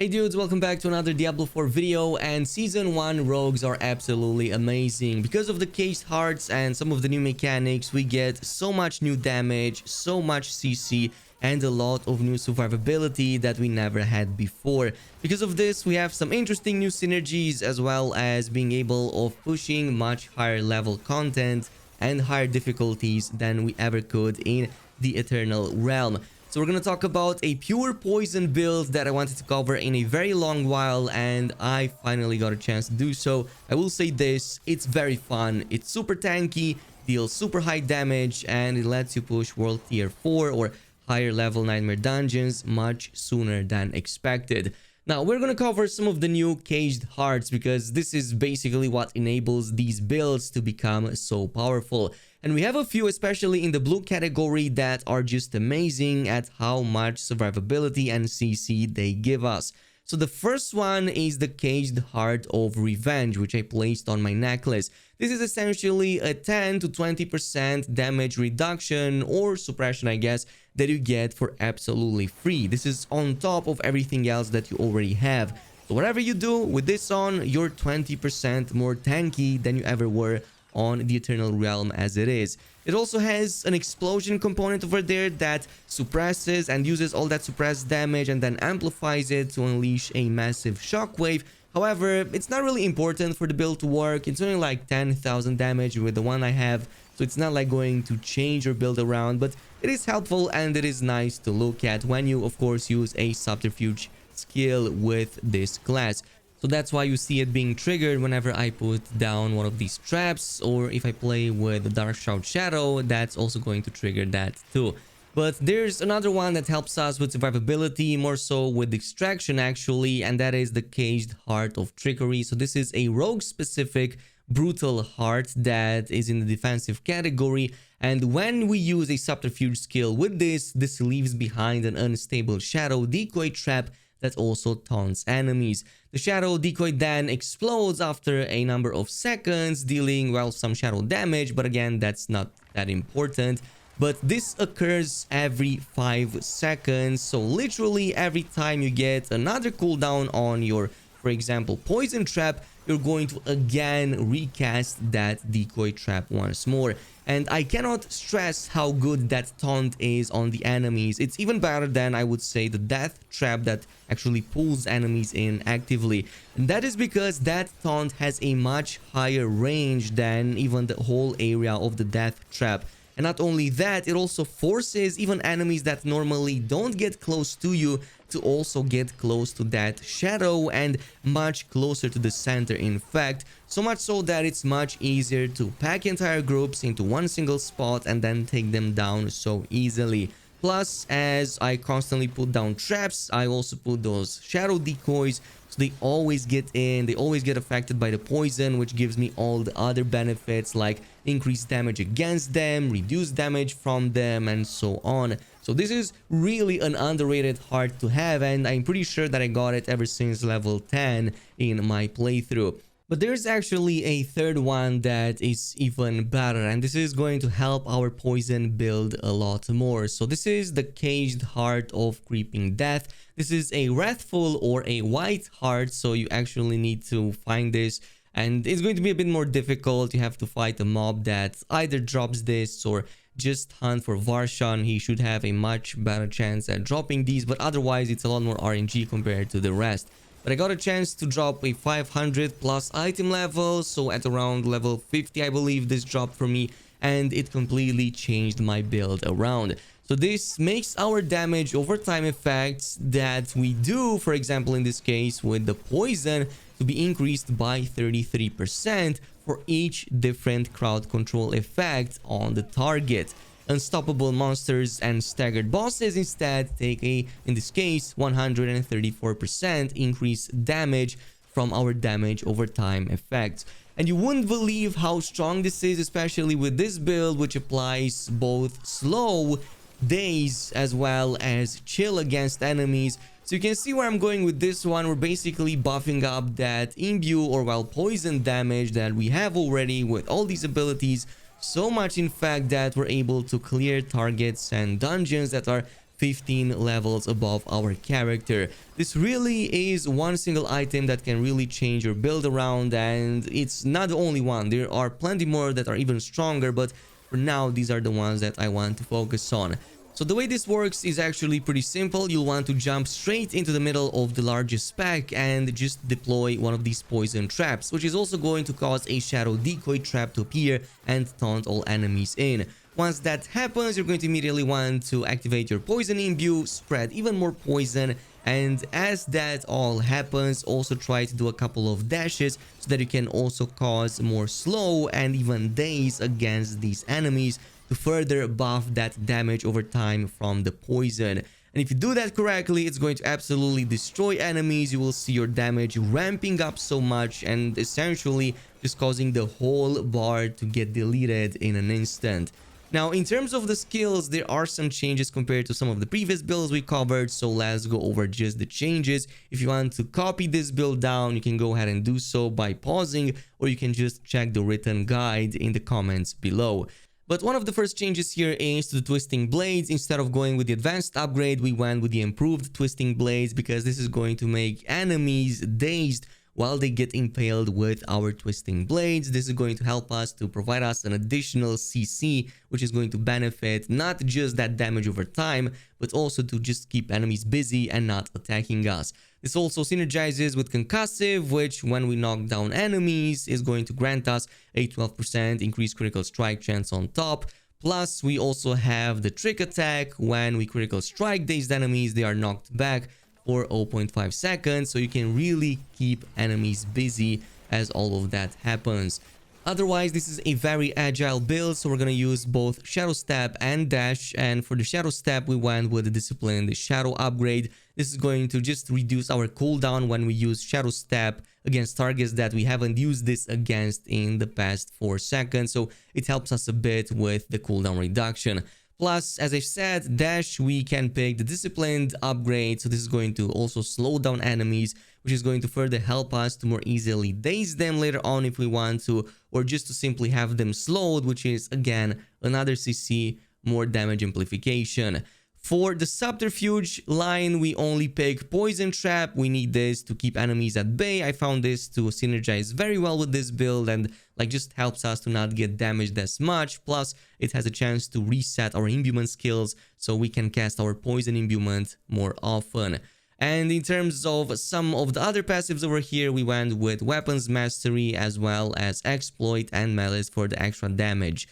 Hey dudes, welcome back to another Diablo 4 video, and Season 1 rogues are absolutely amazing. Because of the caged hearts and some of the new mechanics, we get so much new damage, so much CC, and a lot of new survivability that we never had before. Because of this, we have some interesting new synergies as well as being able of pushing much higher level content and higher difficulties than we ever could in the Eternal Realm. So we're going to talk about a pure poison build that I wanted to cover in a very long while, and I finally got a chance to do so. I will say this, it's very fun, it's super tanky, deals super high damage, and it lets you push world tier 4 or higher level nightmare dungeons much sooner than expected. Now, we're going to cover some of the new caged hearts because this is basically what enables these builds to become so powerful. And we have a few, especially in the blue category, that are just amazing at how much survivability and CC they give us. So the first one is the Caged Heart of Revenge, which I placed on my necklace. This is essentially a 10 to 20% damage reduction or suppression, I guess, that you get for absolutely free. This is on top of everything else that you already have. So whatever you do with this on, you're 20% more tanky than you ever were on the Eternal Realm as it is. It also has an explosion component over there that suppresses and uses all that suppressed damage and then amplifies it to unleash a massive shockwave. However, it's not really important for the build to work. It's only like 10,000 damage with the one I have, so it's not like going to change your build around, but it is helpful and it is nice to look at when you, of course, use a subterfuge skill with this class. So that's why you see it being triggered whenever I put down one of these traps, or if I play with the Dark Shroud Shadow, that's also going to trigger that too. But there's another one that helps us with survivability, more so with extraction actually, and that is the Caged Heart of Trickery. So this is a rogue specific brutal heart that is in the defensive category, and when we use a subterfuge skill with this leaves behind an unstable shadow decoy trap that also taunts enemies. The shadow decoy then explodes after a number of seconds, dealing, well, some shadow damage, but again, that's not that important. But this occurs every 5 seconds, so literally every time you get another cooldown on your, for example, poison trap, you're going to again recast that decoy trap once more. And I cannot stress how good that taunt is on the enemies. It's even better than, I would say, the death trap that actually pulls enemies in actively. And that is because that taunt has a much higher range than even the whole area of the death trap. And not only that, it also forces even enemies that normally don't get close to you to also get close to that shadow and much closer to the center, in fact. So much so that it's much easier to pack entire groups into one single spot and then take them down so easily. Plus, as I constantly put down traps, I also put those shadow decoys, so they always get in, they always get affected by the poison, which gives me all the other benefits like increased damage against them, reduced damage from them, and so on. So this is really an underrated heart to have, and I'm pretty sure that I got it ever since level 10 in my playthrough. But there's actually a third one that is even better, and this is going to help our poison build a lot more. So this is the Caged Heart of Creeping Death. This is a wrathful or a white heart, so you actually need to find this, and it's going to be a bit more difficult. You have to fight a mob that either drops this or just hunt for Varshan. He should have a much better chance at dropping these, but otherwise it's a lot more RNG compared to the rest. But I got a chance to drop a 500 plus item level, so at around level 50 I believe this dropped for me, and it completely changed my build around. So this makes our damage over time effects that we do, for example in this case with the poison, to be increased by 33% for each different crowd control effect on the target. Unstoppable monsters and staggered bosses instead take a, in this case, 134% increased damage from our damage over time effects. And you wouldn't believe how strong this is, especially with this build, which applies both slow daze as well as chill against enemies. So you can see where I'm going with this one. We're basically buffing up that imbue or, well, poison damage that we have already with all these abilities. So much, in fact, that we're able to clear targets and dungeons that are 15 levels above our character. This really is one single item that can really change your build around, and it's not the only one. There are plenty more that are even stronger, but for now these are the ones that I want to focus on. So the way this works is actually pretty simple. You'll want to jump straight into the middle of the largest pack and just deploy one of these poison traps, which is also going to cause a shadow decoy trap to appear and taunt all enemies in. Once that happens, you're going to immediately want to activate your poison imbue, spread even more poison, and as that all happens, also try to do a couple of dashes so that you can also cause more slow and even daze against these enemies to further buff that damage over time from the poison. And if you do that correctly, it's going to absolutely destroy enemies. You will see your damage ramping up so much and essentially just causing the whole bar to get deleted in an instant. Now, in terms of the skills, there are some changes compared to some of the previous builds we covered, so let's go over just the changes. If you want to copy this build down, you can go ahead and do so by pausing, or you can just check the written guide in the comments below. But one of the first changes here is to the twisting blades. Instead of going with the advanced upgrade, we went with the improved twisting blades because this is going to make enemies dazed while they get impaled with our twisting blades. This is going to help us to provide us an additional CC, which is going to benefit not just that damage over time, but also to just keep enemies busy and not attacking us. This also synergizes with concussive, which when we knock down enemies is going to grant us a 12% increased critical strike chance on top. Plus, we also have the trick attack. When we critical strike dazed enemies, they are knocked back for 0.5 seconds, so you can really keep enemies busy as all of that happens. Otherwise, this is a very agile build, so we're going to use both Shadow Step and Dash. And for the Shadow Step, we went with the Disciplined Shadow upgrade. This is going to just reduce our cooldown when we use Shadow Step against targets that we haven't used this against in the past 4 seconds. So it helps us a bit with the cooldown reduction. Plus, as I said, Dash, we can pick the Disciplined upgrade. So this is going to also slow down enemies, which is going to further help us to more easily daze them later on if we want to, or just to simply have them slowed, which is, again, another CC, more damage amplification. For the Subterfuge line, we only pick Poison Trap. We need this to keep enemies at bay. I found this to synergize very well with this build and just helps us to not get damaged as much. Plus, it has a chance to reset our imbuement skills, so we can cast our Poison Imbuement more often. And in terms of some of the other passives over here, we went with Weapons Mastery as well as Exploit and Malice for the extra damage.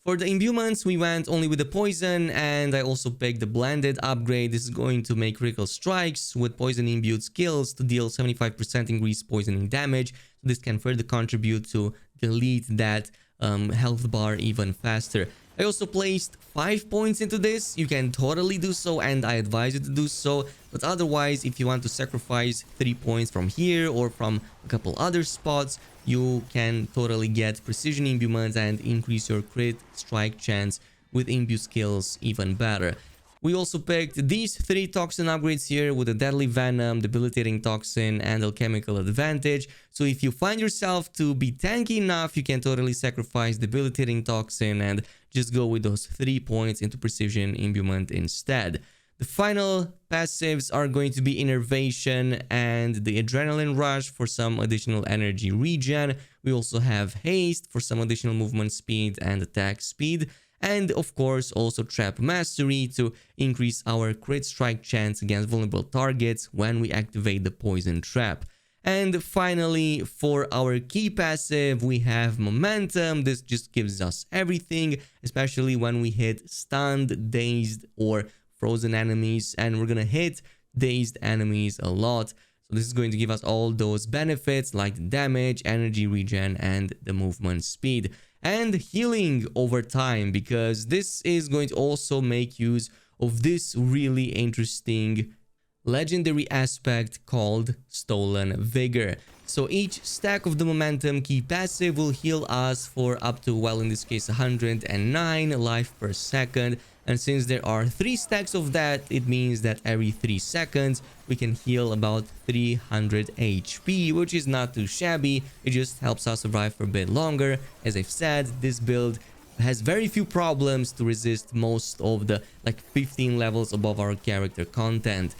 For the imbuments, we went only with the poison, and I also picked the blended upgrade. This is going to make critical strikes with poison imbued skills to deal 75% increased poisoning damage. So this can further contribute to delete that health bar even faster. I also placed 5 points into this. You can totally do so, and I advise you to do so. But otherwise, if you want to sacrifice 3 points from here or from a couple other spots, you can totally get precision imbuements and increase your crit strike chance with imbue skills even better. We also picked these 3 toxin upgrades here with the Deadly Venom, Debilitating Toxin, and Alchemical Advantage. So if you find yourself to be tanky enough, you can totally sacrifice Debilitating Toxin and just go with those 3 points into Precision Imbuement instead. The final passives are going to be Innervation and the Adrenaline Rush for some additional energy regen. We also have Haste for some additional movement speed and attack speed. And of course, also Trap Mastery to increase our crit strike chance against vulnerable targets when we activate the Poison Trap. And finally, for our key passive, we have Momentum. This just gives us everything, especially when we hit stunned, dazed, or frozen enemies. And we're gonna hit dazed enemies a lot. So this is going to give us all those benefits like damage, energy regen, and the movement speed. And healing over time, because this is going to also make use of this really interesting legendary aspect called Stolen Vigor. So each stack of the momentum key passive will heal us for up to, well, in this case 109 life per second. And since there are 3 stacks of that, it means that every 3 seconds we can heal about 300 HP, which is not too shabby. It just helps us survive for a bit longer. As I've said, this build has very few problems to resist most of the like 15 levels above our character content.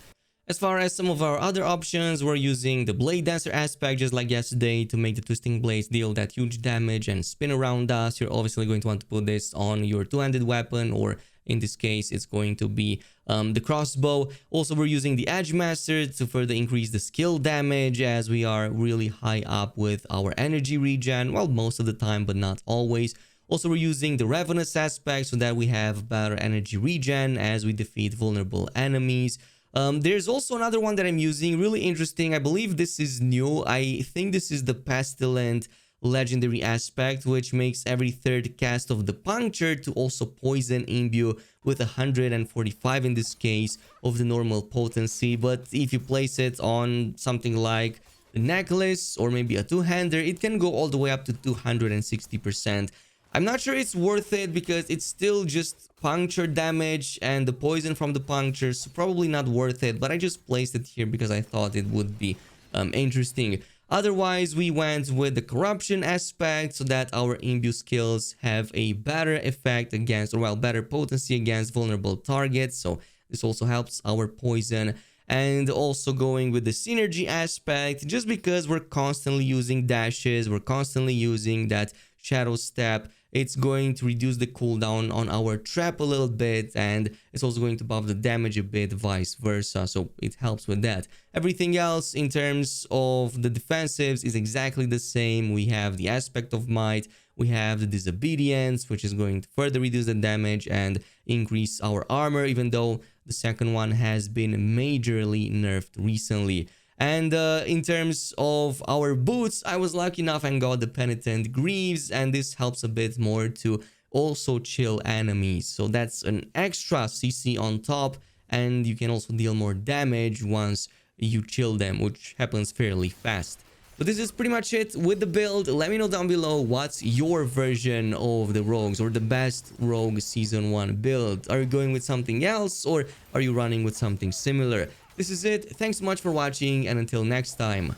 As far as some of our other options, we're using the Blade Dancer aspect just like yesterday to make the twisting blades deal that huge damage and spin around us. You're obviously going to want to put this on your two-handed weapon, or in this case, it's going to be the crossbow. Also, we're using the Edge Master to further increase the skill damage as we are really high up with our energy regen. Well, most of the time, but not always. Also, we're using the Ravenous aspect so that we have better energy regen as we defeat vulnerable enemies. There's also another one that I'm using, really interesting. I believe this is new. I think this is the Pestilent legendary aspect, which makes every third cast of the puncture to also poison imbue with 145 in this case of the normal potency. But if you place it on something like the necklace or maybe a two-hander, it can go all the way up to 260%. I'm not sure it's worth it because it's still just puncture damage and the poison from the puncture, so probably not worth it, but I just placed it here because I thought it would be interesting. Otherwise, we went with the corruption aspect so that our imbue skills have a better effect against, or well, better potency against vulnerable targets, so this also helps our poison. And also going with the synergy aspect, just because we're constantly using dashes, we're constantly using that shadow step, it's going to reduce the cooldown on our trap a little bit, and it's also going to buff the damage a bit, vice versa, so it helps with that. Everything else in terms of the defensives is exactly the same. We have the aspect of might, we have the disobedience, which is going to further reduce the damage and increase our armor, even though the second one has been majorly nerfed recently. And in terms of our boots, I was lucky enough and got the Penitent Greaves, and this helps a bit more to also chill enemies. So that's an extra CC on top, and you can also deal more damage once you chill them, which happens fairly fast. But this is pretty much it with the build. Let me know down below what's your version of the rogues or the best rogue season 1 build. Are you going with something else, or are you running with something similar? This is it. Thanks so much for watching, and until next time,